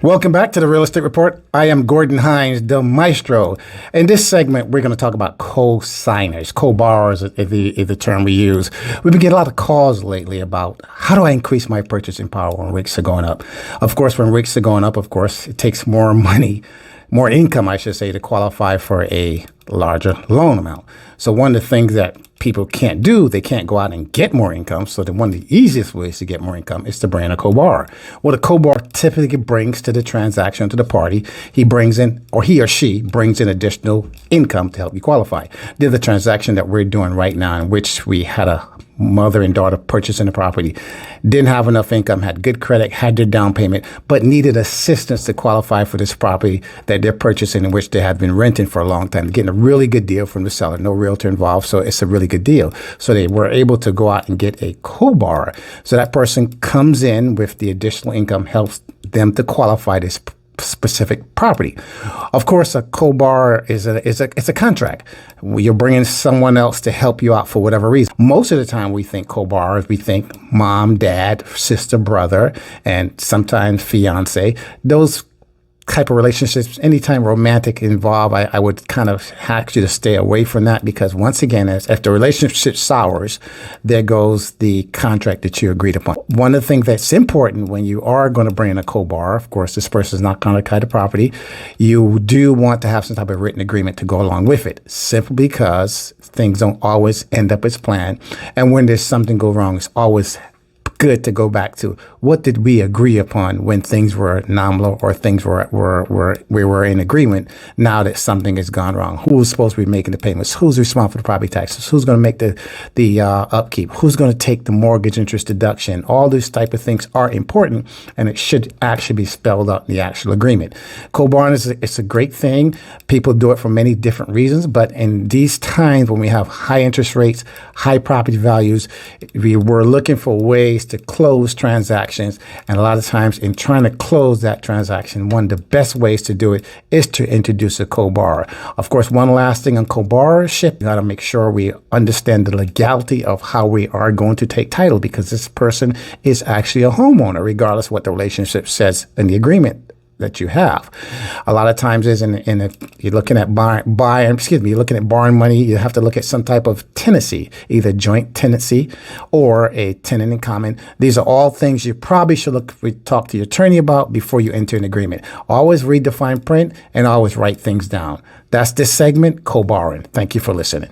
Welcome back to the Real Estate Report. I am Gordon Hines, the maestro. In this segment, we're going to talk about co-signers, co-borrowers is the term we use. We've been getting a lot of calls lately about how do I increase my purchasing power when rates are going up? Of course, when rates are going up, it takes more money, more income, I should say, to qualify for a larger loan amount. So one of the things that people can't do, they can't go out and get more income. So one of the easiest ways to get more income is to bring in a co-borrower. What a co-borrower typically brings to the transaction, to the party, he or she brings in additional income to help you qualify. They're the transaction that we're doing right now, in which we had a mother and daughter purchasing the property, didn't have enough income, had good credit, had their down payment, but needed assistance to qualify for this property that they're purchasing, in which they had been renting for a long time. They're getting a really good deal from the seller, no realtor involved, so it's a really good deal. So they were able to go out and get a co-borrower. So that person comes in with the additional income, helps them to qualify this specific property. Of course, a co-borrower is a contract. You're bringing someone else to help you out for whatever reason. Most of the time we think co-borrowers, we think mom, dad, sister, brother, and sometimes fiance. Those type of relationships, anytime romantic involved, I would kind of ask you to stay away from that, because once again, if the relationship sours, there goes the contract that you agreed upon. One of the things that's important when you are going to bring in a co-borrower, of course, this person is not going to buy the property. You do want to have some type of written agreement to go along with it, simply because things don't always end up as planned. And when there's something go wrong, it's always good to go back to what did we agree upon when things were nominal or things we were in agreement. Now that something has gone wrong, who's supposed to be making the payments? Who's responsible for the property taxes? Who's going to make the upkeep? Who's going to take the mortgage interest deduction? All these type of things are important, and it should actually be spelled out in the actual agreement. Co-borrowing it's a great thing. People do it for many different reasons, but in these times when we have high interest rates, high property values, we're looking for ways to close transactions. And a lot of times in trying to close that transaction, one of the best ways to do it is to introduce a co-borrower. Of course, one last thing on co-borrowership, you got to make sure we understand the legality of how we are going to take title, because this person is actually a homeowner, regardless of what the relationship says in the agreement that you have. A lot of times is if you're looking at you're looking at borrowing money, you have to look at some type of tenancy, either joint tenancy or a tenant in common. These are all things you probably should talk to your attorney about before you enter an agreement. Always read the fine print and always write things down. That's this segment, co-borrowing. Thank you for listening.